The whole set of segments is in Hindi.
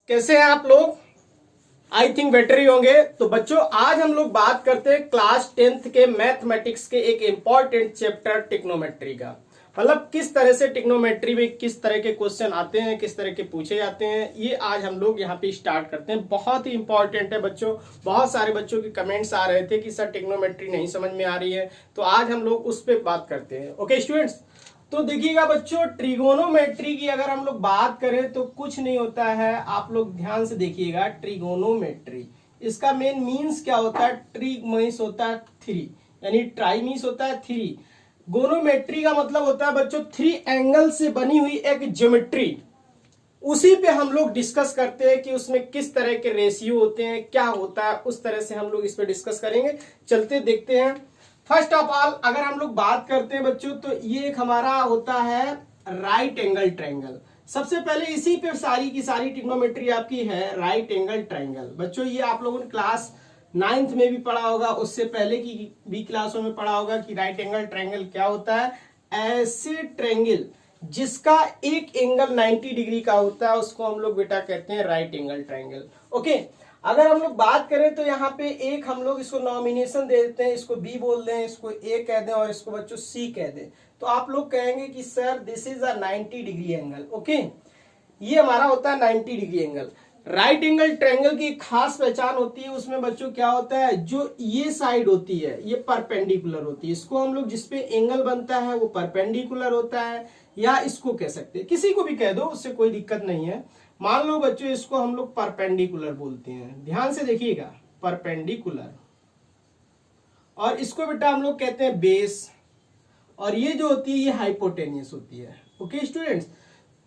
कैसे हैं आप लोग? आई थिंक बेटर ही होंगे। तो बच्चों, आज हम लोग बात करते हैं क्लास 10th के मैथमेटिक्स के एक इंपॉर्टेंट चैप्टर टिग्नोमेट्री का। मतलब किस तरह से टिग्नोमेट्री में किस तरह के क्वेश्चन आते हैं, किस तरह के पूछे जाते हैं, ये आज हम लोग यहाँ पे स्टार्ट करते हैं। बहुत ही इंपॉर्टेंट है बच्चों। बहुत सारे बच्चों के कमेंट्स आ रहे थे कि सर टिग्नोमेट्री नहीं समझ में आ रही है, तो आज हम लोग उस पर बात करते हैं। ओके स्टूडेंट्स, तो देखिएगा बच्चों, ट्रिगोनोमेट्री की अगर हम लोग बात करें तो कुछ नहीं होता है। आप लोग ध्यान से देखिएगा, ट्रिगोनोमेट्री इसका मेन मीन्स क्या होता है? ट्री मीन्स होता है थ्री, यानी ट्राई मीन्स होता है थ्री। गोनोमेट्री का मतलब होता है बच्चों थ्री एंगल से बनी हुई एक ज्योमेट्री। उसी पे हम लोग डिस्कस करते हैं कि उसमें किस तरह के रेशियो होते हैं, क्या होता है, उस तरह से हम लोग इस पे डिस्कस करेंगे। चलते देखते हैं। फर्स्ट ऑफ ऑल अगर हम लोग बात करते हैं बच्चों, तो ये एक हमारा होता है राइट एंगल ट्रायंगल। सबसे पहले इसी पे सारी की सारी ट्रिग्नोमेट्री आपकी है, राइट एंगल ट्रायंगल। बच्चों ये आप लोगों ने क्लास 9th में भी पढ़ा होगा, उससे पहले की भी क्लासों में पढ़ा होगा कि राइट एंगल ट्रायंगल क्या होता है। ऐसे ट्रायंगल जिसका एक एंगल 90 डिग्री का होता है उसको हम लोग बेटा कहते हैं राइट एंगल ट्रायंगल। ओके, अगर हम लोग बात करें तो यहाँ पे एक हम लोग इसको नॉमिनेशन दे देते हैं, इसको बी बोल दें, इसको ए कह दें और इसको बच्चों सी कह दें। तो आप लोग कहेंगे कि sir this is a 90 degree angle. Okay, ये हमारा होता है 90 degree angle. Right angle triangle की खास पहचान होती है, उसमें बच्चों क्या होता है, जो ये साइड होती है ये परपेंडिकुलर होती है। इसको हम लोग जिसपे एंगल बनता है वो परपेंडिकुलर होता है, या इसको कह सकते हैं, किसी को भी कह दो, उससे कोई दिक्कत नहीं है। मान लो बच्चों इसको हम लोग परपेंडिकुलर बोलते हैं, ध्यान से देखिएगा, परपेंडिकुलर। और इसको बेटा हम लोग कहते हैं बेस, और ये जो होती है ये हाइपोटेनियस होती है। ओके स्टूडेंट्स,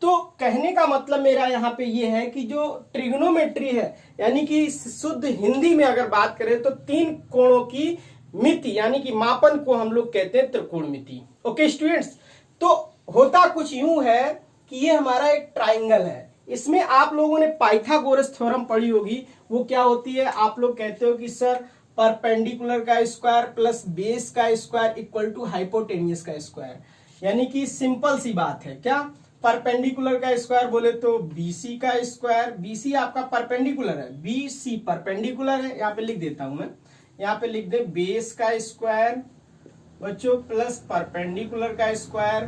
तो कहने का मतलब मेरा यहाँ पे ये है कि जो ट्रिग्नोमेट्री है, यानी कि शुद्ध हिंदी में अगर बात करें तो तीन कोणों की मिति यानी कि मापन को हम लोग कहते हैं त्रिकोणमिति। ओके स्टूडेंट्स, तो होता कुछ यूं है कि ये हमारा एक ट्राइंगल है। इसमें आप लोगों ने पाइथागोरस थ्योरम पढ़ी होगी। वो क्या होती है, आप लोग कहते हो कि सर परपेंडिकुलर का स्क्वायर प्लस बेस का स्क्वायर इक्वल टू हाइपोटेनियस का स्क्वायर। यानी कि सिंपल सी बात है, क्या परपेंडिकुलर का स्क्वायर बोले तो बीसी का स्क्वायर। बीसी आपका परपेंडिकुलर है, बीसी परपेंडिकुलर है, यहाँ पे लिख देता हूं मैं, यहाँ पे लिख दे बेस का स्क्वायर बच्चों प्लस परपेंडिकुलर का square,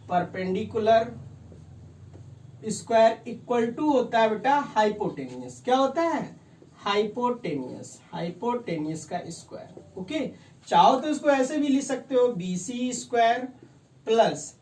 perpendicular square equal to होता है बेटा हाइपोटेनियस। क्या होता है? हाइपोटेनियस, हाइपोटेनियस का स्क्वायर। ओके, चाहो तो इसको ऐसे भी लिख सकते हो, BC square plus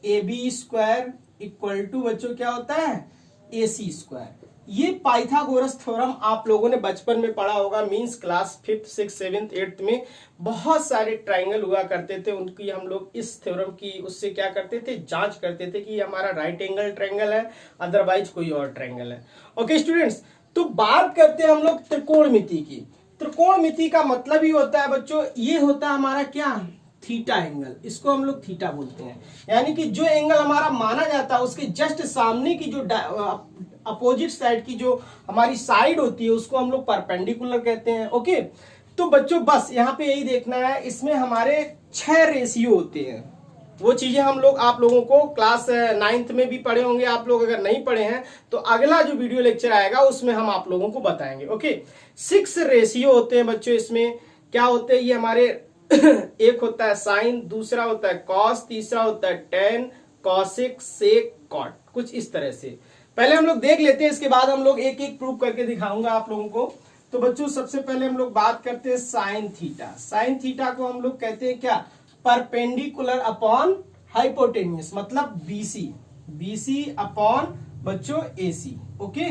A B square equal to बच्चों क्या होता है, ए सी स्क्वायर। ये पाइथागोरस थ्योरम आप लोगों ने बचपन में पढ़ा होगा, means class 5th 6th 7th 8th में बहुत सारे ट्राइंगल हुआ करते थे, उनकी हम लोग इस थ्योरम की उससे क्या करते थे, जांच करते थे कि हमारा राइट एंगल ट्राइंगल है अदरवाइज कोई और ट्राइंगल है। ओके स्टूडेंट्स, तो बात करते हैं हम लोग त्रिकोणमिति की। त्रिकोणमिति का मतलब ही होता है बच्चों, ये होता है हमारा क्या, थीटा एंगल। इसको हम लोग थीटा बोलते हैं, यानी कि जो एंगल हमारा माना जाता है उसके जस्ट सामने की जो अपोजिट साइड की जो हमारी साइड होती है उसको हम लोग परपेंडिकुलर कहते हैं। ओके, तो बच्चों बस यहाँ पे यही देखना है, इसमें हमारे 6 रेशियो होते हैं। वो चीजें हम लोग आप लोगों को क्लास 9th में भी पढ़े होंगे। आप लोग अगर नहीं पढ़े हैं तो अगला जो वीडियो लेक्चर आएगा उसमें हम आप लोगों को बताएंगे। ओके, 6 रेशियो होते हैं बच्चों। इसमें क्या होते हैं, ये हमारे एक होता है साइन, दूसरा होता है कॉस, तीसरा होता है टेन, कॉसिक, सेक, कॉट, कुछ इस तरह से। पहले हम लोग देख लेते हैं, इसके बाद हम लोग एक एक प्रूव करके दिखाऊंगा आप लोगों को। तो बच्चों सबसे पहले हम लोग बात करते हैं साइन थीटा। साइन थीटा को हम लोग कहते हैं क्या, परपेंडिकुलर अपॉन हाइपोटेनियस, मतलब बीसी, बीसी अपॉन बच्चों एसी। ओके,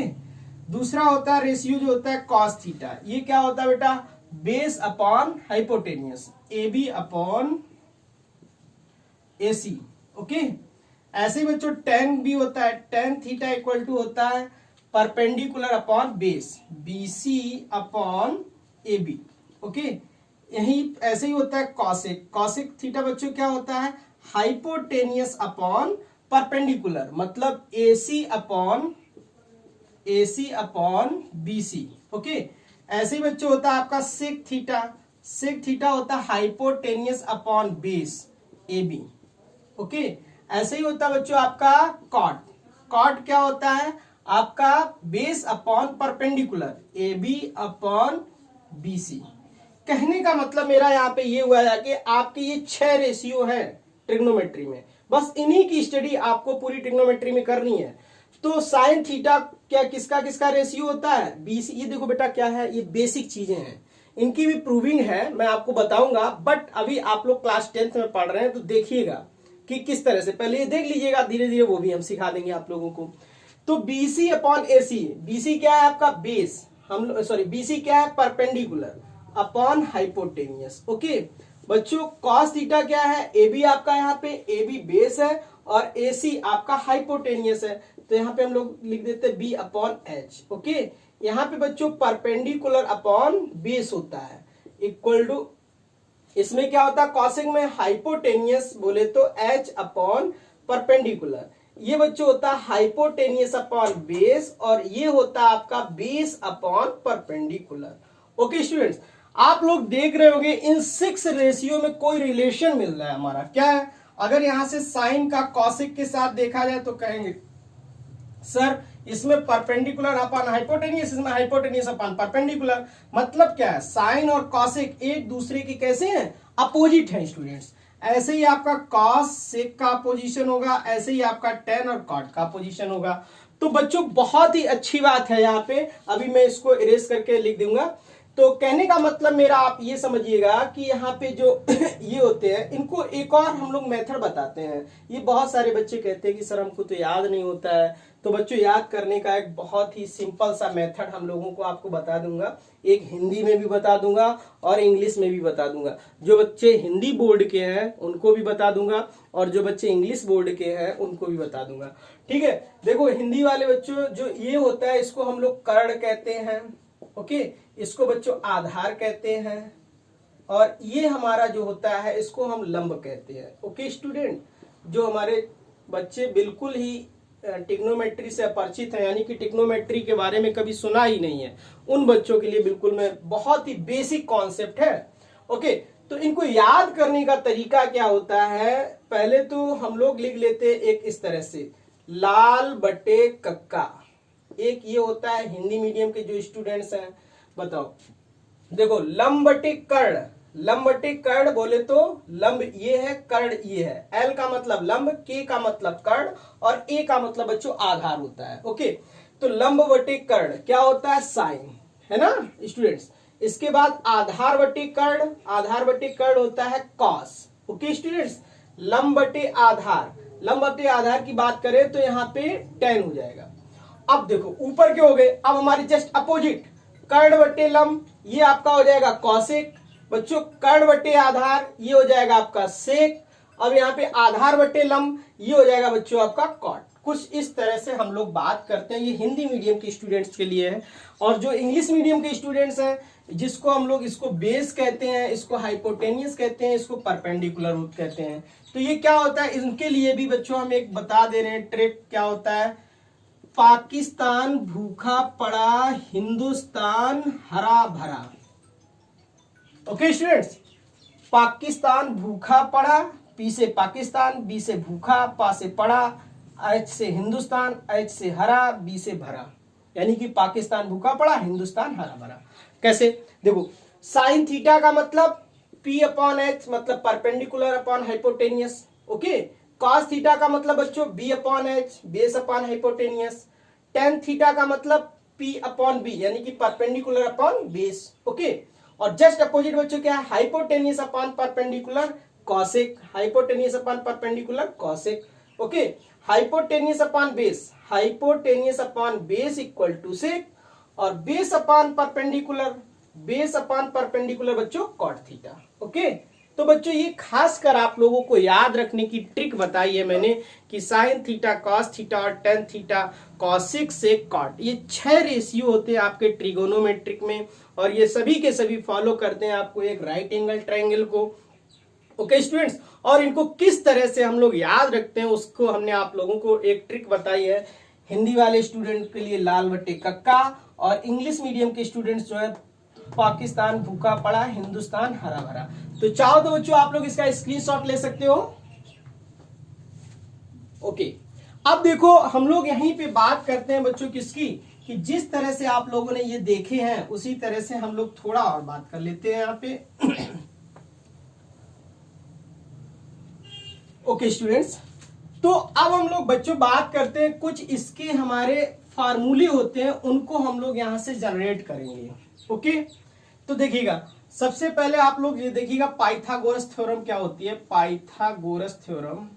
दूसरा होता है रेशियो जो होता है कॉस थीटा। ये क्या होता है बेटा, base upon hypotenuse, A B upon A C. Okay, ऐसे ही बच्चों टेन भी होता है, टेन थीटा इक्वल टू होता है perpendicular upon base, B C upon A B. Okay, यही ऐसे ही होता है कॉसिक। कॉसिक थीटा बच्चों क्या होता है, हाइपोटेनियस अपॉन परपेंडिकुलर, मतलब ए सी अपॉन बी सी। ओके, ऐसे ही बच्चों होता है आपका सेक थीटा। सेक थीटा होता है hypotenuse upon base A B. Okay, ऐसे ही होता है बच्चों आपका कॉट। कॉट क्या होता है आपका base upon perpendicular A B upon B C. कहने का मतलब मेरा यहाँ पे ये हुआ है कि आपके ये 6 रेशियो है ट्रिग्नोमेट्री में, बस इन्हीं की स्टडी आपको पूरी ट्रिग्नोमेट्री में करनी है। तो साइन थीटा क्या किसका किसका रेशियो होता है बी सी। ये देखो बेटा क्या है, ये बेसिक चीजें हैं, इनकी भी प्रूविंग है, मैं आपको बताऊंगा, बट अभी आप लोग क्लास 10th में पढ़ रहे हैं तो देखिएगा कि किस तरह से, पहले ये देख लीजिएगा, धीरे धीरे वो भी हम सिखा देंगे आप लोगों को। तो बीसी अपॉन एसी, बीसी क्या है आपका बेस, हम सॉरी बीसी क्या है परपेंडिकुलर अपॉन हाइपोटेनियस। ओके बच्चों, कॉस थीटा क्या है, ए बी आपका यहाँ पे ए बी बेस है और ए सी आपका हाइपोटेनियस है, तो यहाँ पे हम लोग लिख देते हैं बी अपॉन एच। ओके यहाँ पे बच्चों परपेंडिकुलर अपॉन बेस होता है इक्वल टू, इसमें क्या होता है कॉसिक में हाइपोटेनियस बोले तो एच अपॉन परपेंडिकुलर, ये बच्चों होता है हाइपोटेनियस अपॉन बेस और ये होता है आपका base upon perpendicular. Okay students, आप लोग देख रहे होंगे इन 6 रेशियो में कोई रिलेशन मिल रहा है हमारा, क्या है, अगर यहां से साइन का कॉसिक के साथ देखा जाए तो कहेंगे सर इसमें परपेंडिकुलर अपॉन हाइपोटेनियस, इसमें हाइपोटेनियस अपॉन परपेंडिकुलर, मतलब क्या है साइन और कॉसिक एक दूसरे के कैसे हैं अपोजिट हैं स्टूडेंट्स। ऐसे ही आपका कॉस सेक का पोजीशन होगा, ऐसे ही आपका टेन और कॉट का पोजीशन होगा। तो बच्चों बहुत ही अच्छी बात है यहाँ पे, अभी मैं इसको इरेज करके लिख दूंगा। तो कहने का मतलब मेरा आप ये समझिएगा कि यहाँ पे जो ये होते हैं इनको एक और हम लोग मेथड बताते हैं। ये बहुत सारे बच्चे कहते हैं कि सर हमको तो याद नहीं होता है, तो बच्चों याद करने का एक बहुत ही सिंपल सा मेथड हम लोगों को आपको बता दूंगा, एक हिंदी में भी बता दूंगा और इंग्लिश में भी बता दूंगा। जो बच्चे हिंदी बोर्ड के हैं उनको भी बता दूंगा और जो बच्चे इंग्लिश बोर्ड के हैं उनको भी बता दूंगा। ठीक है, देखो हिंदी वाले बच्चों जो ये होता है इसको हम लोग कर्ण कहते हैं। ओके इसको बच्चों आधार कहते हैं और ये हमारा जो होता है इसको हम लंब कहते हैं। ओके स्टूडेंट, जो हमारे बच्चे बिल्कुल ही टिग्नोमेट्री से अपरिचित है, यानी कि टिग्नोमेट्री के बारे में कभी सुना ही नहीं है, उन बच्चों के लिए बिल्कुल में बहुत ही बेसिक कॉन्सेप्ट है। ओके तो इनको याद करने का तरीका क्या होता है, पहले तो हम लोग लिख लेते एक इस तरह से लाल बटे कक्का। एक ये होता है हिंदी मीडियम के जो स्टूडेंट्स हैं, बताओ देखो लंब बटे कर्ण, लंब बटे कर्ण बोले तो लंब ये है कर्ण ये है, एल का मतलब लंब, के का मतलब कर्ण और ए का मतलब बच्चों आधार होता है। ओके तो लंब बटे कर्ण क्या होता है साइन, है ना स्टूडेंट्स। इसके बाद आधार बटे कर्ण, आधार बटे कर्ण होता है कॉस। ओके स्टूडेंट्स, लंब बटे आधार, लंब बटे आधार की बात करें तो यहाँ पे टेन हो जाएगा। अब देखो ऊपर के हो गए, अब हमारी जस्ट अपोजिट कर्ण बटे लंब, ये आपका हो जाएगा कॉसेक। बच्चों कर्ण बटे आधार ये हो जाएगा आपका सेक। अब यहाँ पे आधार बटे लंब ये हो जाएगा बच्चों आपका कॉट। कुछ इस तरह से हम लोग बात करते हैं, ये हिंदी मीडियम के स्टूडेंट्स के लिए है। और जो इंग्लिश मीडियम के स्टूडेंट्स हैं जिसको हम लोग इसको बेस कहते हैं, इसको हाइपोटेनियस कहते हैं, इसको परपेंडिकुलर रूट कहते हैं, तो ये क्या होता है इनके लिए भी बच्चों हम एक बता दे रहे हैं ट्रिक। क्या होता है, पाकिस्तान भूखा पड़ा हिंदुस्तान हरा भरा। ओके स्टूडेंट्स, पाकिस्तान भूखा पड़ा, पी से पाकिस्तान, बी से भूखा, पा से पड़ा, एच से हिंदुस्तान, एच से हरा, बी से भरा, यानी कि पाकिस्तान भूखा पड़ा हिंदुस्तान हरा भरा। कैसे, देखो साइन थीटा का मतलब पी अपॉन एच मतलब perpendicular upon hypotenuse. Okay cos theta का मतलब बच्चों B upon H base upon hypotenuse. Tan theta का मतलब पी अपॉन बी यानी कि परपेंडिकुलर अपॉन बेस। ओके और जस्ट अपोजिट बच्चों क्या है, hypotenuse upon perpendicular cosec, hypotenuse upon perpendicular cosec. Okay hypotenuse upon base, hypotenuse upon base equal to sec और base upon perpendicular, base upon perpendicular बच्चों कॉट थीटा। ओके तो बच्चों ये खासकर आप लोगों को याद रखने की ट्रिक बताई है मैंने कि साइन थीटा कॉस थीटा और tan theta cosec sec cot, ये 6 रेशियो होते हैं आपके ट्रिगोनोमेट्रिक में और ये सभी के सभी फॉलो करते हैं आपको एक राइट एंगल ट्रायंगल को। ओके स्टूडेंट्स, और इनको किस तरह से हम लोग याद रखते हैं उसको हमने आप लोगों को एक ट्रिक बताई है। हिंदी वाले स्टूडेंट के लिए लाल बटे कक्का और इंग्लिश मीडियम के स्टूडेंट्स जो है पाकिस्तान भूखा पड़ा हिंदुस्तान हरा भरा। तो चाहो तो बच्चों आप लोग इसका स्क्रीनशॉट ले सकते हो। ओके अब देखो हम लोग यहीं पे बात करते हैं बच्चों किसकी, कि जिस तरह से आप लोगों ने ये देखे हैं उसी तरह से हम लोग थोड़ा और बात कर लेते हैं यहाँ पे। ओके स्टूडेंट्स, तो अब हम लोग बच्चों बात करते हैं कुछ इसके हमारे फार्मूले होते हैं, उनको हम लोग यहां से जनरेट करेंगे। ओके, तो देखिएगा सबसे पहले आप लोग ये देखिएगा पाइथागोरस थ्योरम क्या होती है। पाइथागोरस थ्योरम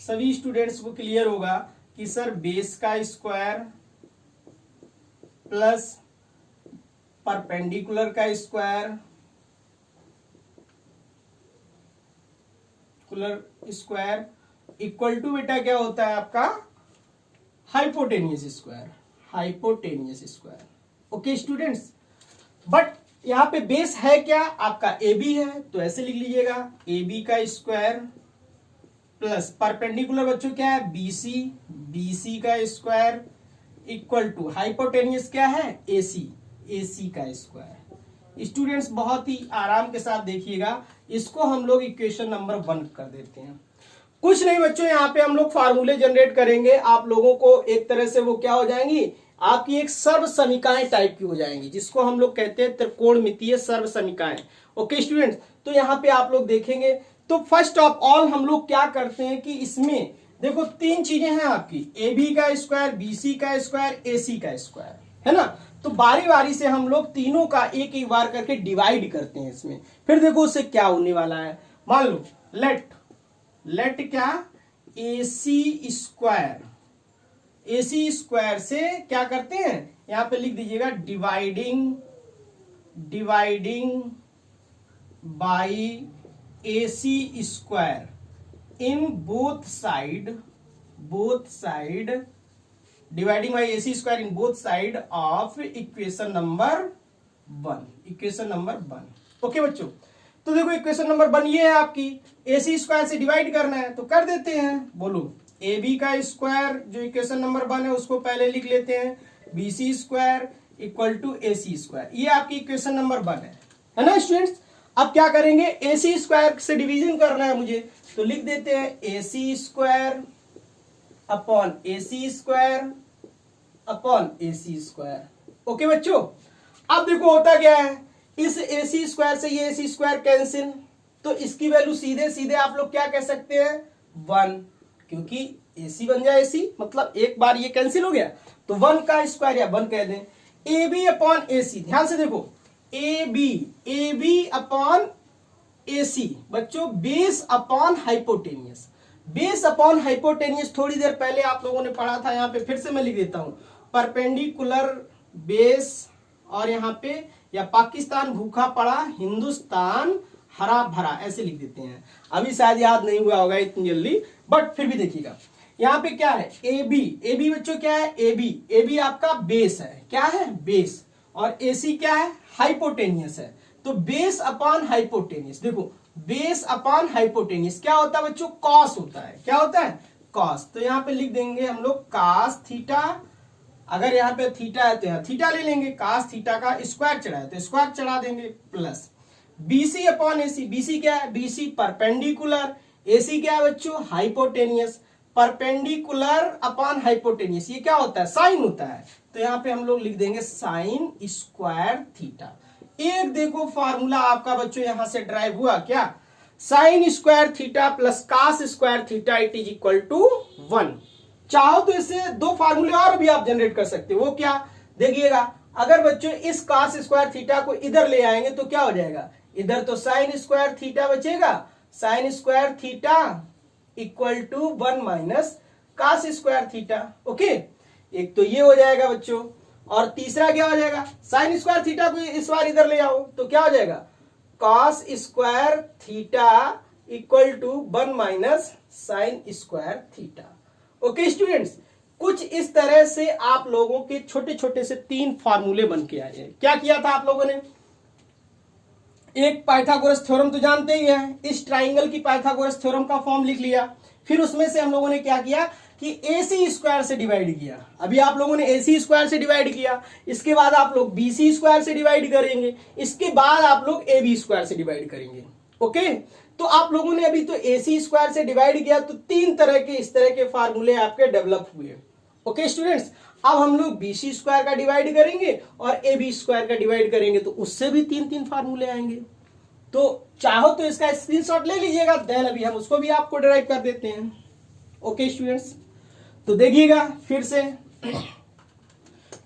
सभी स्टूडेंट्स को क्लियर होगा कि सर बेस का स्क्वायर प्लस परपेंडिकुलर का स्क्वायर स्क्वायर इक्वल टू बेटा क्या होता है आपका hypotenuse square, hypotenuse square. Okay students, but यहां पे बेस है क्या आपका ए बी है, तो ऐसे लिख लीजिएगा ए बी का स्क्वायर प्लस परपेंडिकुलर बच्चों क्या है बीसी, बीसी का स्क्वायर इक्वल टू हाइपोटेनियस क्या है एसी, एसी का स्क्वायर। स्टूडेंट्स बहुत ही आराम के साथ देखिएगा, इसको हम लोग इक्वेशन नंबर 1 कर देते हैं। कुछ नहीं बच्चों, यहाँ पे हम लोग फार्मूले जनरेट करेंगे, आप लोगों को एक तरह से वो क्या हो जाएंगी आपकी एक सर्व समीकरण टाइप की हो जाएंगी, जिसको हम लोग कहते हैं त्रिकोणमितीय सर्व समीकरण। ओके स्टूडेंट्स, तो यहाँ पे आप लोग देखेंगे तो फर्स्ट ऑफ ऑल हम लोग क्या करते हैं कि इसमें देखो 3 चीजें हैं आपकी, ए बी का स्क्वायर, बी सी का स्क्वायर, ए सी का स्क्वायर, है ना। तो बारी बारी से हम लोग तीनों का एक एक बार करके डिवाइड करते हैं इसमें, फिर देखो उससे क्या होने वाला है। मान लो लेट क्या ए सी स्क्वायर, ए सी स्क्वायर से क्या करते हैं यहां पे लिख दीजिएगा dividing by A C square in both side dividing by A C square in both side of equation number 1। Okay बच्चों, तो देखो इक्वेशन नंबर 1 ये है आपकी, ए सी स्क्वायर से डिवाइड करना है तो कर देते हैं। बोलो ए बी का स्क्वायर जो इक्वेशन नंबर 1 है उसको पहले लिख लेते हैं, B C square equal to A C square, ये आपकी इक्वेशन नंबर 1 है ना स्टूडेंट्स। अब क्या करेंगे, ए सी स्क्वायर से डिवीजन करना है मुझे, तो लिख देते हैं ए C square upon A C square upon A C square. Okay बच्चों, अब देखो होता क्या है, इस ए सी स्क्वायर से ये ए सी स्क्वायर कैंसिल, तो इसकी वैल्यू सीधे सीधे आप लोग क्या कह सकते हैं 1, क्योंकि ए सी बन जाए ए सी मतलब एक बार ये कैंसिल हो गया, तो 1 का स्क्वायर या 1 कह दें। ए बी अपॉन ए सी, ध्यान से देखो ए बी अपॉन ए सी बच्चों base upon hypotenuse, base upon hypotenuse थोड़ी देर पहले आप लोगों ने पढ़ा था, यहां पे फिर से मैं लिख देता हूं परपेंडिकुलर बेस, और यहां पे या पाकिस्तान भूखा पड़ा हिंदुस्तान हरा भरा ऐसे लिख देते हैं। अभी शायद याद नहीं हुआ होगा इतनी जल्दी, बट फिर भी देखिएगा यहां पे क्या है ए बी बच्चों क्या है ए बी आपका बेस है, क्या है बेस, और ए सी क्या है हाइपोटेनियस है, तो बेस अपॉन हाइपोटेनियस। देखो बेस अपॉन हाइपोटेनियस क्या होता है बच्चों कॉस होता है, क्या होता है कॉस, तो यहां पे लिख देंगे हम लोग कास थीटा, अगर यहाँ पे थीटा है तो यहाँ थीटा ले लेंगे, कास थीटा का स्क्वायर चढ़ा है तो स्क्वायर चढ़ा देंगे, plus BC upon AC, BC क्या है बीसी परपेंडिकुलर, एसी क्या है बच्चों हाइपोटेनियस, परपेंडिकुलर अपॉन हाइपोटेनियस ये क्या होता है साइन होता है, तो यहाँ पे हम लोग लिख देंगे साइन स्क्वायर थीटा। एक देखो फार्मूला आपका बच्चों यहां से ड्राइव हुआ क्या, sine square theta plus cos square theta it is equal to 1। चाहो तो इससे 2 फार्मूले और भी आप जनरेट कर सकते हो, वो क्या देखिएगा, अगर बच्चों इस कास स्क्वायर थीटा को इधर ले आएंगे तो क्या हो जाएगा, इधर तो साइन स्क्वायर थीटा बचेगा, sine square theta equal to 1 minus cos square theta. Okay, एक तो ये हो जाएगा बच्चों, और तीसरा क्या हो जाएगा साइन स्क्वायर थीटा को इस बार इधर ले आओ तो क्या हो जाएगा cos square theta equal to 1 minus sine square theta. Okay students, कुछ इस तरह से आप लोगों के छोटे छोटे से 3 फार्मूले बन के आए हैं। क्या किया था आप लोगों ने, एक पाइथागोरस थ्योरम तो जानते ही हैं, इस ट्राइंगल की पाइथागोरस थ्योरम का फॉर्म लिख लिया, फिर उसमें से हम लोगों ने क्या किया कि ए सी स्क्वायर से डिवाइड किया, अभी आप लोगों ने ए सी स्क्वायर से डिवाइड किया, इसके बाद आप लोग बी सी स्क्वायर से डिवाइड करेंगे, इसके बाद आप लोग ए बी स्क्वायर से डिवाइड करेंगे। ओके, तो आप लोगों ने अभी तो AC स्क्वायर से डिवाइड किया, तो 3 तरह के इस तरह के फार्मूले आपके डेवलप हुए। ओके स्टूडेंट्स, अब हम लोग BC स्क्वायर का डिवाइड करेंगे और AB स्क्वायर का डिवाइड करेंगे, तो उससे भी 3 फार्मूले आएंगे। तो चाहो तो इसका स्क्रीनशॉट ले लीजिएगा, देन अभी हम उसको भी आपको डिराइव कर देते हैं। ओके स्टूडेंट्स, तो देखिएगा फिर से,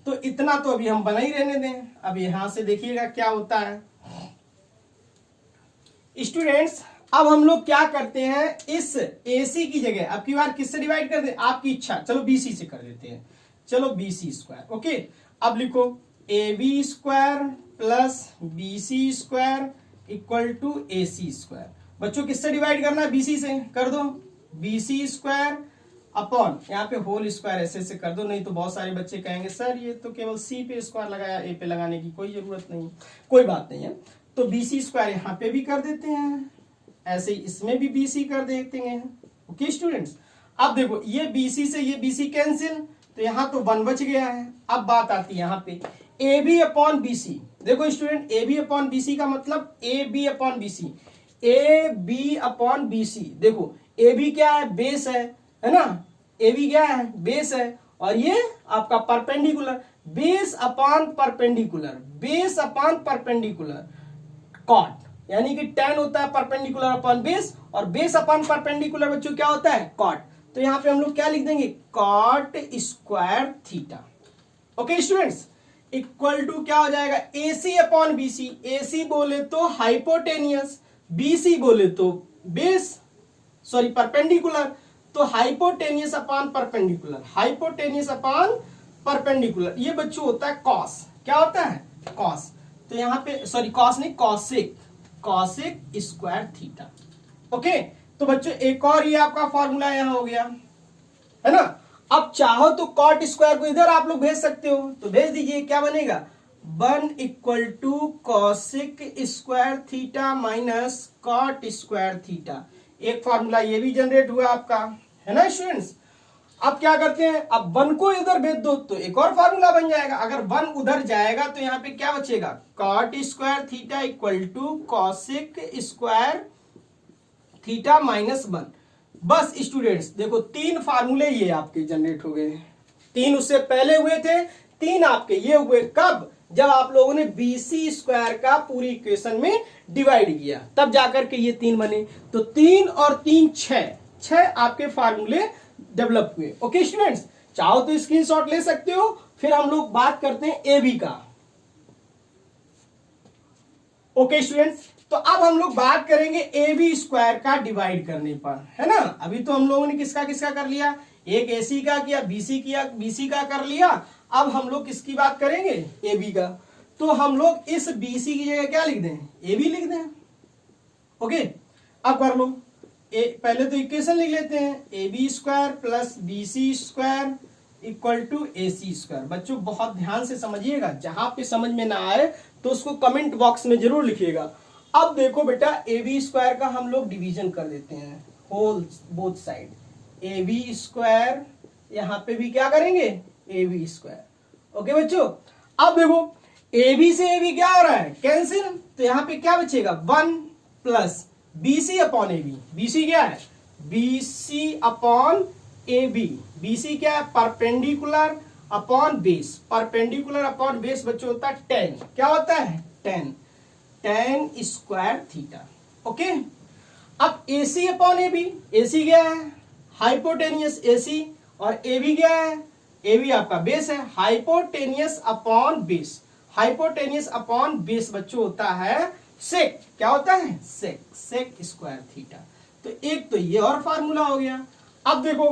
तो इतना तो अभी हम बना ही रहने दें। अब यहां से देखिएगा क्या होता है स्टूडेंट्स। अब हम लोग क्या करते हैं, इस AC की जगह अब की बार किससे डिवाइड कर दे, आपकी इच्छा, चलो BC से कर देते हैं। चलो BC स्क्वायर, ओके। अब लिखो AB square plus BC square equal to AC square. बच्चों किससे डिवाइड करना है, BC से कर दो, BC स्क्वायर अपॉन यहाँ पे होल स्क्वायर ऐसे कर दो, नहीं तो बहुत सारे बच्चे कहेंगे सर ये तो केवल C पे स्क्वायर लगाया, A पे लगाने की कोई जरूरत नहीं। कोई बात नहीं है, तो BC स्क्वायर यहाँ पे भी कर देते हैं, ऐसे ही इसमें भी BC कर देते हैं। ओके स्टूडेंट्स, अब देखो ये BC से ये BC कैंसिल, तो यहाँ तो 1 बच गया है। अब बात आती है यहाँ पे AB अपॉन BC। देखो स्टूडेंट, AB अपॉन BC का मतलब AB upon BC, AB upon BC। देखो AB क्या है, बेस है ना, AB क्या है, बेस है, और ये आपका perpendicular, base upon perpendicular, base upon perpendicular cot, यानी कि tan होता है परपेंडिकुलर अपॉन बेस, और बेस अपॉन परपेंडिकुलर बच्चों क्या होता है, कॉट। तो यहां पे हम लोग क्या लिख देंगे, cot square theta. Okay students, equal to क्या हो जाएगा, AC अपॉन BC। AC बोले तो हाइपोटेनियस, BC बोले तो बेस, सॉरी परपेंडिकुलर, तो hypotenuse upon perpendicular, hypotenuse upon perpendicular, ये बच्चों होता है कॉस। क्या होता है, कॉस। तो यहाँ पे सॉरी कॉस नहीं, cosec, cosec square theta. Okay, तो बच्चों एक और ये आपका फॉर्मूला यहाँ हो गया है ना। अब चाहो तो कॉट स्क्वायर को इधर आप लोग भेज सकते हो, तो भेज दीजिए, क्या बनेगा, 1 equal to cosec square theta minus cot square theta. एक फॉर्मूला ये भी जनरेट हुआ आपका, है ना स्टूडेंट्स। अब क्या करते हैं, अब 1 को इधर भेज दो तो एक और फॉर्मूला बन जाएगा। अगर 1 उधर जाएगा तो यहाँ पे क्या बचेगा, cot square theta equal to cosec square theta minus 1। बस स्टूडेंट्स देखो 3 फार्मूले ये आपके जनरेट हो गए, 3 उससे पहले हुए थे, 3 आपके ये हुए। कब, जब आप लोगों ने BC स्क्वायर का पूरी इक्वेशन में डिवाइड किया, तब जाकर के ये 3 बने। तो 3 और 3 6 आपके फार्मूले डेवलप हुए। ओके स्टूडेंट्स, चाहो तो स्क्रीनशॉट ले सकते हो। फिर हम लोग बात करते हैं AB का। ओके स्टूडेंट्स, तो अब हम लोग बात करेंगे AB स्क्वायर का डिवाइड करने पर, है ना। अभी तो हम लोगों ने किसका किसका कर लिया, एक AC का किया, BC का कर लिया। अब हम लोग किसकी बात करेंगे, AB का। तो हम लोग इस BC की जगह क्या लिख दें, AB लिख दें। ओके, अब कर लो, पहले तो इक्वेशन लिख लेते हैं, AB square plus BC square equal to AC square. बच्चों बहुत ध्यान से समझिएगा, जहां पे समझ में ना आए तो उसको कमेंट बॉक्स में जरूर लिखिएगा। अब देखो बेटा, AB स्क्वायर का हम लोग डिवीजन कर देते हैं, whole both side, AB square, यहां पे भी क्या करेंगे, AB स्क्वायर। ओके बच्चों, अब देखो AB से AB क्या हो रहा है, कैंसिल, तो यहां पे क्या बचेगा, 1 plus BC upon AB। BC क्या है, BC अपॉन AB। BC क्या है, perpendicular upon base, perpendicular upon base बच्चों होता है 10। क्या होता है, 10 स्क्वायर थीटा। ओके, अब AC अपॉन AB, AC क्या है, हाइपोटेनियस AC, और AB क्या है, AB आपका बेस है, hypotenuse upon base, hypotenuse upon base बच्चों होता है सेक। क्या होता है, सेक स्क्वायर थीटा। तो एक तो ये और फार्मूला हो गया। अब देखो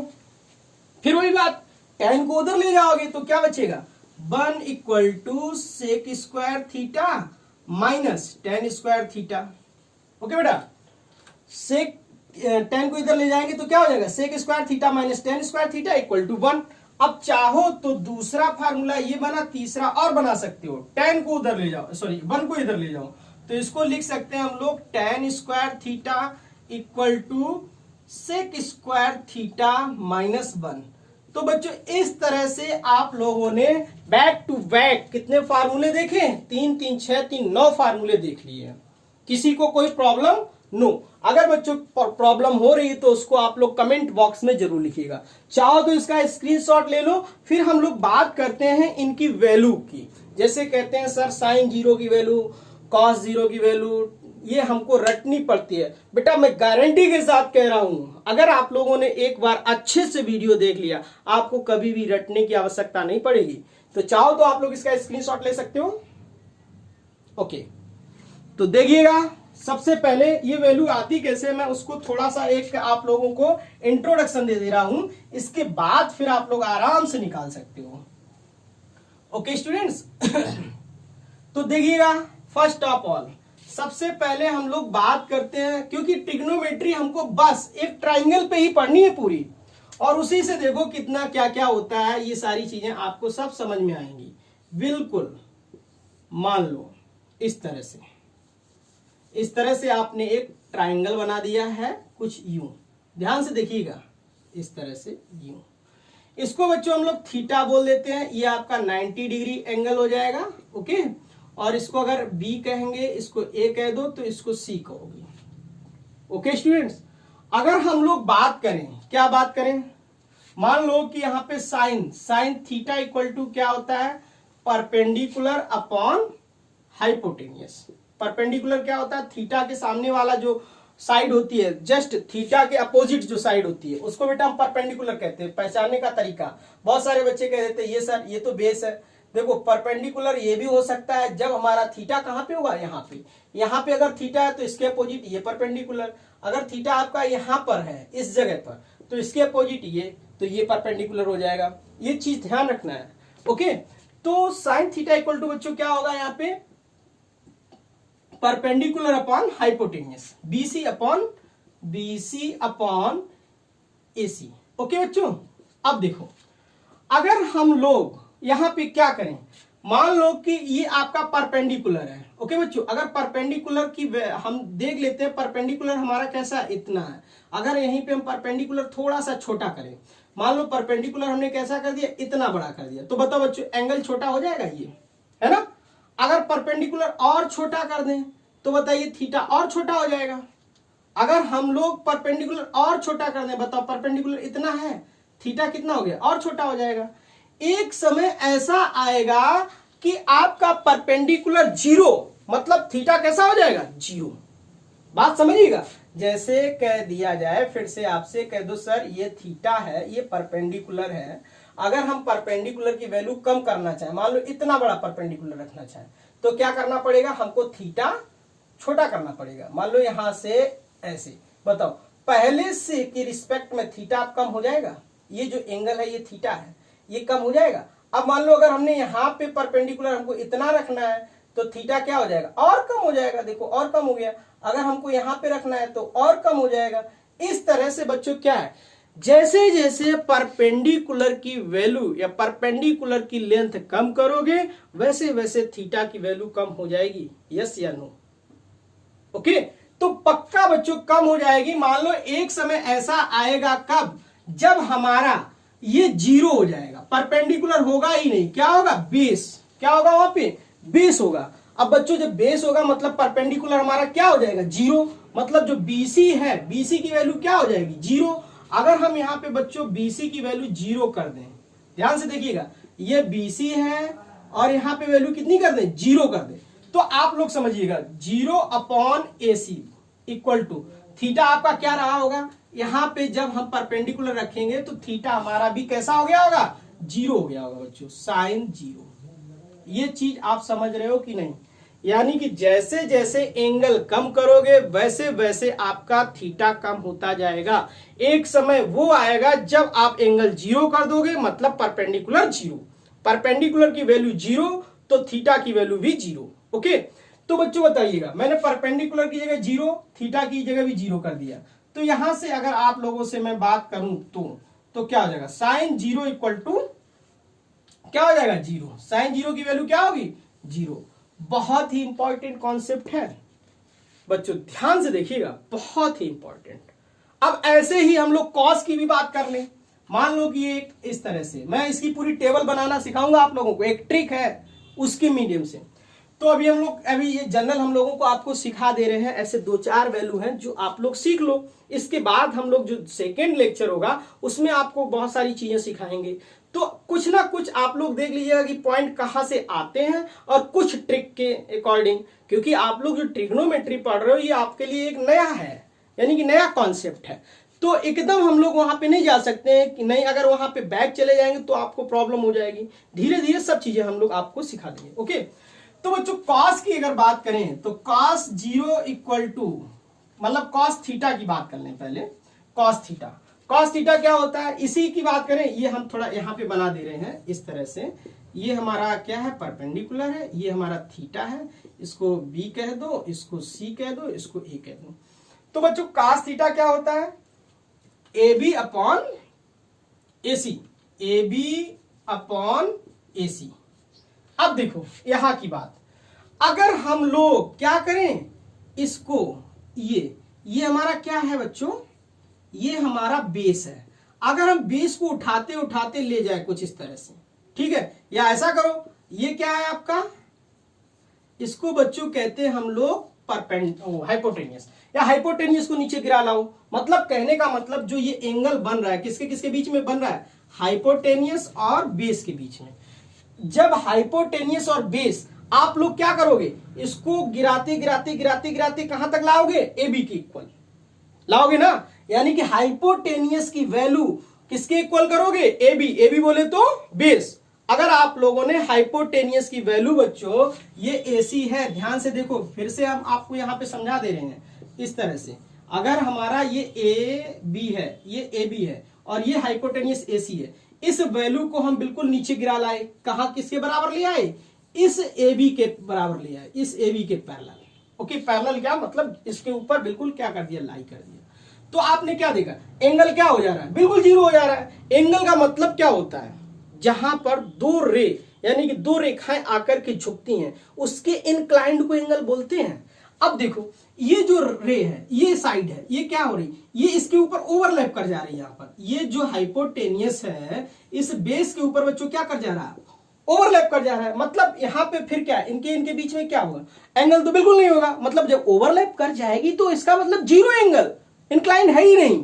फिर वही बात, tan को उधर ले जाओगे तो क्या बचेगा, 1 equal to sec square theta minus tan square theta. Okay बेटा, सेक tan को इधर ले जाएंगे तो क्या हो जाएगा, sec square theta minus tan square theta equal to 1। अब चाहो तो दूसरा फार्मूला ये बना, तीसरा और बना सकते हो, tan को उधर ले जाओ, सॉरी 1 को इधर ले जाओ, तो इसको लिख सकते हैं हम लोग tan square theta equal to sec square theta minus 1। तो बच्चों इस तरह से आप लोगों ने बैक टू बैक कितने फार्मूले देखे, 3 3 6 3 9 फार्मूले देख लिए। किसी को कोई प्रॉब्लम नो। अगर बच्चों प्रॉब्लम हो रही है तो उसको आप लोग कमेंट बॉक्स में जरूर लिखिएगा। चाहो तो इसका स्क्रीनशॉट ले लो। फिर हम लोग बात करते हैं इनकी वैल्यू की। जैसे कहते हैं सर साइन 0 की वैल्यू, कॉस 0 की वैल्यू, ये हमको रटनी पड़ती है। बेटा मैं गारंटी के साथ कह रहा हूं, अगर आप लोगों ने एक बार अच्छे से वीडियो देख लिया, आपको कभी भी रटने की आवश्यकता नहीं पड़ेगी। तो चाहो तो आप लोग इसका स्क्रीनशॉट ले सकते हो। ओके, तो देखिएगा सबसे पहले ये वैल्यू आती कैसे, मैं उसको थोड़ा सा एक आप लोगों को इंट्रोडक्शन दे रहा हूं, इसके बाद फिर आप लोग आराम से निकाल सकते हो। ओके स्टूडेंट्स, तो देखिएगा फर्स्ट ऑफ ऑल सबसे पहले हम लोग बात करते हैं, क्योंकि ट्रिग्नोमेट्री हमको बस एक ट्राइंगल पे ही पढ़नी है पूरी, और उसी से देखो कितना क्या क्या होता है, ये सारी चीजें आपको सब समझ में आएंगी। बिल्कुल मान लो इस तरह से आपने एक ट्राइंगल बना दिया है, कुछ यूं, ध्यान से देखिएगा, इस तरह से यूं। इसको बच्चों हम लोग थीटा बोल देते हैं, ये आपका 90 डिग्री एंगल हो जाएगा। ओके, और इसको अगर बी कहेंगे, इसको ए कह दो, तो इसको सी कहोगे। ओके स्टूडेंट्स, अगर हम लोग बात करें, क्या बात करें, मान लो कि यहां पे साइन थीटा इक्वल टू क्या होता है, परपेंडिकुलर अपॉन हाइपोटेनियस। परपेंडिकुलर क्या होता है, थीटा के सामने वाला जो साइड होती है, जस्ट थीटा के अपोजिट जो साइड होती है, उसको बेटा हम परपेंडिकुलर कहते हैं। पहचानने का तरीका, बहुत सारे बच्चे कह देते हैं ये सर ये तो बेस है। देखो परपेंडिकुलर ये भी हो सकता है जब हमारा थीटा कहां पे होगा, यहाँ पे अगर थीटा है तो इसके अपोजिट ये परपेंडिकुलर। अगर थीटा आपका यहाँ पर है इस जगह पर, तो इसके अपोजिट ये, तो ये परपेंडिकुलर हो जाएगा। ये चीज ध्यान रखना है। ओके, तो साइन थीटा इक्वल टू बच्चों क्या होगा यहाँ पे, perpendicular upon hypotenuse, BC upon AC. Okay बच्चों, अब देखो अगर हम लोग यहां पे क्या करें, मान लो कि ये आपका परपेंडिकुलर है। ओके बच्चों, अगर परपेंडिकुलर की हम देख लेते हैं, परपेंडिकुलर हमारा कैसा इतना है। अगर यहीं पे हम परपेंडिकुलर थोड़ा सा छोटा करें, मान लो परपेंडिकुलर हमने कैसा कर दिया, इतना बड़ा कर दिया, तो बताओ बच्चों एंगल छोटा हो जाएगा, ये है ना। अगर परपेंडिकुलर और छोटा कर दें तो बताइए थीटा और छोटा हो जाएगा। अगर हम लोग परपेंडिकुलर और छोटा कर दें, बताओ परपेंडिकुलर इतना है, थीटा कितना हो गया, और छोटा हो जाएगा। एक समय ऐसा आएगा कि आपका परपेंडिकुलर 0, मतलब थीटा कैसा हो जाएगा, 0। बात समझिएगा, जैसे कह दिया जाए, फिर से आपसे कह दो सर ये थीटा है, ये परपेंडिकुलर है। अगर हम परपेंडिकुलर की वैल्यू कम करना चाहें, मान लो इतना बड़ा परपेंडिकुलर रखना चाहें, तो क्या करना पड़ेगा, हमको थीटा छोटा करना पड़ेगा। मान लो यहां से ऐसे, बताओ पहले से की रिस्पेक्ट में थीटा अब कम हो जाएगा, ये जो एंगल है ये थीटा है, ये कम हो जाएगा। अब मान लो अगर हमने यहाँ पे परपेंडिकुलर हमको इतना रखना है, तो थीटा क्या हो जाएगा, और कम हो जाएगा। देखो और कम हो गया। अगर हमको यहाँ पे रखना है तो और कम हो जाएगा। इस तरह से बच्चों क्या है, जैसे जैसे परपेंडिकुलर की वैल्यू या परपेंडिकुलर की लेंथ कम करोगे, वैसे वैसे थीटा की वैल्यू कम हो जाएगी। यस या नो? ओके, तो पक्का बच्चों कम हो जाएगी। मान लो एक समय ऐसा आएगा, कब, जब हमारा ये 0 हो जाएगा, परपेंडिकुलर होगा ही नहीं, क्या होगा, बेस। क्या होगा वहां पे, बेस होगा। अब बच्चों जब बेस होगा मतलब परपेंडिकुलर हमारा क्या हो जाएगा, 0। मतलब जो BC है, BC की वैल्यू क्या हो जाएगी, 0। अगर हम यहाँ पे बच्चों BC की वैल्यू 0 कर दें, ध्यान से देखिएगा, ये BC है और यहाँ पे वैल्यू कितनी कर दें, 0 कर दें, तो आप लोग समझिएगा 0 upon AC equal to theta आपका क्या रहा होगा। यहां पे जब हम परपेंडिकुलर रखेंगे तो थीटा हमारा भी कैसा हो गया होगा, 0 हो गया होगा बच्चों, साइन 0। ये चीज आप समझ रहे हो कि नहीं? यानी कि जैसे जैसे एंगल कम करोगे वैसे वैसे आपका थीटा कम होता जाएगा। एक समय वो आएगा जब आप एंगल 0 कर दोगे, मतलब परपेंडिकुलर 0, परपेंडिकुलर की वैल्यू 0 तो थीटा की वैल्यू भी 0। ओके, तो बच्चों बताइएगा, मैंने परपेंडिकुलर की जगह 0, थीटा की जगह भी 0 कर दिया, तो यहां से अगर आप लोगों से मैं बात करूं तो क्या हो जाएगा, साइन 0 इक्वल टू क्या हो जाएगा, 0। साइन 0 की वैल्यू क्या होगी, 0। बहुत ही इंपॉर्टेंट कॉन्सेप्ट है बच्चों, ध्यान से देखिएगा, बहुत ही इंपॉर्टेंट। अब ऐसे ही हम लोग कॉस की भी बात कर लें। मान लो कि एक इस तरह से, मैं इसकी पूरी टेबल बनाना सिखाऊंगा आप लोगों को, एक ट्रिक है उसके मीडियम से। तो अभी हम लोग ये जनरल हम लोगों को आपको सिखा दे रहे हैं, ऐसे 2-4 वैल्यू हैं जो आप लोग सीख लो। इसके बाद हम लोग जो सेकेंड लेक्चर होगा उसमें आपको बहुत सारी चीजें सिखाएंगे। तो कुछ ना कुछ आप लोग देख लीजिएगा कि पॉइंट कहां से आते हैं और कुछ ट्रिक के अकॉर्डिंग, क्योंकि आप लोग जो ट्रिग्नोमेट्री पढ़ रहे हो ये आपके लिए एक नया है, यानी कि नया कॉन्सेप्ट है। तो एकदम हम लोग वहां पे नहीं जा सकते हैं कि नहीं, अगर वहां पे बैक चले जाएंगे तो आपको प्रॉब्लम हो जाएगी। धीरे धीरे सब चीजें हम लोग आपको सिखा देंगे। ओके, तो बच्चों कॉस की अगर बात करें तो कॉस 0 इक्वल टू, मतलब कॉस थीटा की बात कर लें पहले। कॉस थीटा क्या होता है, इसी की बात करें। ये हम थोड़ा यहाँ पे बना दे रहे हैं इस तरह से। ये हमारा क्या है, परपेंडिकुलर है, ये हमारा थीटा है। इसको बी कह दो, इसको सी कह दो, इसको ए कह दो। तो बच्चों कॉस थीटा क्या होता है, A B upon A C, A B upon A C. अब देखो यहां की बात, अगर हम लोग क्या करें इसको, ये हमारा क्या है बच्चों, ये हमारा बेस है। अगर हम बेस को उठाते उठाते ले जाए कुछ इस तरह से, ठीक है, या ऐसा करो, ये क्या है आपका, इसको बच्चों कहते हैं हम लोग हाइपोटेनियस, या हाइपोटेनियस को नीचे गिरा लाओ। मतलब कहने का मतलब जो ये एंगल बन रहा है किसके किसके बीच में बन रहा है, हाइपोटेनियस और बेस के बीच में। जब हाइपोटेनियस और बेस, आप लोग क्या करोगे, इसको गिराते गिराते गिराते गिराते कहां तक लाओगे, ए बी के इक्वल लाओगे ना। यानी कि हाइपोटेनियस की वैल्यू किसके इक्वल करोगे, ए बी बोले तो बेस। अगर आप लोगों ने हाइपोटेनियस की वैल्यू बच्चों, ये एसी है, ध्यान से देखो, फिर से हम आपको यहां पे समझा दे रहे हैं इस तरह से। अगर हमारा ये ए बी है, ये ए बी है, और ये हाइपोटेनियस एसी है, इस वैल्यू को हम बिल्कुल नीचे गिरा लाए, कहा किसके बराबर ले आए, इस ए बी के बराबर ले आए, इस ए बी के पैरेलल। ओके, पैरेलल क्या मतलब, इसके ऊपर बिल्कुल क्या कर दिया, लाई कर दिया। तो आपने क्या देखा, एंगल क्या हो जा रहा है, बिल्कुल जीरो हो जा रहा है। एंगल का मतलब क्या होता है, जहां पर दो रे यानी कि दो रेखाएं आकर के झुकती हैं उसके इंक्लाइंड को एंगल बोलते हैं। अब देखो ये जो रे है, ये साइड है, ये क्या हो रही, ये इसके ऊपर ओवरलैप कर जा रही है। यहां पर ये जो हाइपोटेनियस है इस बेस के ऊपर बच्चों क्या कर जा रहा है, ओवरलैप कर जा रहा है। मतलब यहां पे फिर क्या, इनके बीच में क्या होगा, एंगल तो बिल्कुल नहीं होगा। मतलब जब ओवरलैप कर जाएगी तो इसका मतलब जीरो एंगल, इंक्लाइंड है ही नहीं।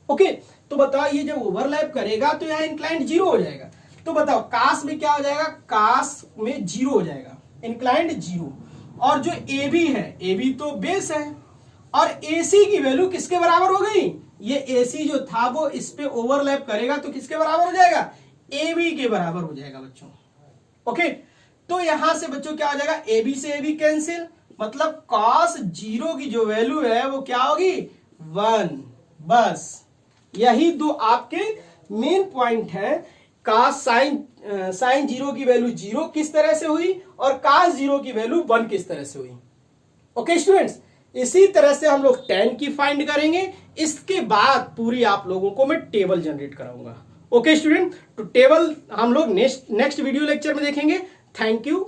ओके, तो बताओ ये जब ओवरलैप करेगा तो यहाँ इंक्लाइंड जीरो हो जाएगा। तो बताओ कास में क्या हो जाएगा, कास में जीरो हो जाएगा, इंक्लाइंड जीरो। और जो ए बी है, ए बी तो बेस है, और ए सी की वैल्यू किसके बराबर हो गई, ये ए सी जो था वो इस पे ओवरलैप करेगा तो किसके बराबर हो जाएगा, ए बी के बराबर हो जाएगा बच्चों। ओके, तो यहां से बच्चों क्या हो जाएगा, ए बी से ए बी कैंसिल, मतलब cos जीरो की जो वैल्यू है वो क्या होगी, 1। बस यही दो आपके मेन पॉइंट है। cos साइन जीरो की वैल्यू 0 किस तरह से हुई और cos जीरो की वैल्यू 1 किस तरह से हुई। ओके स्टूडेंट्स, इसी तरह से हम लोग tan की फाइंड करेंगे। इसके बाद पूरी आप लोगों को मैं टेबल जनरेट कराऊंगा। ओके स्टूडेंट, तो टेबल हम लोग नेक्स्ट वीडियो लेक्चर में देखेंगे। Thank you.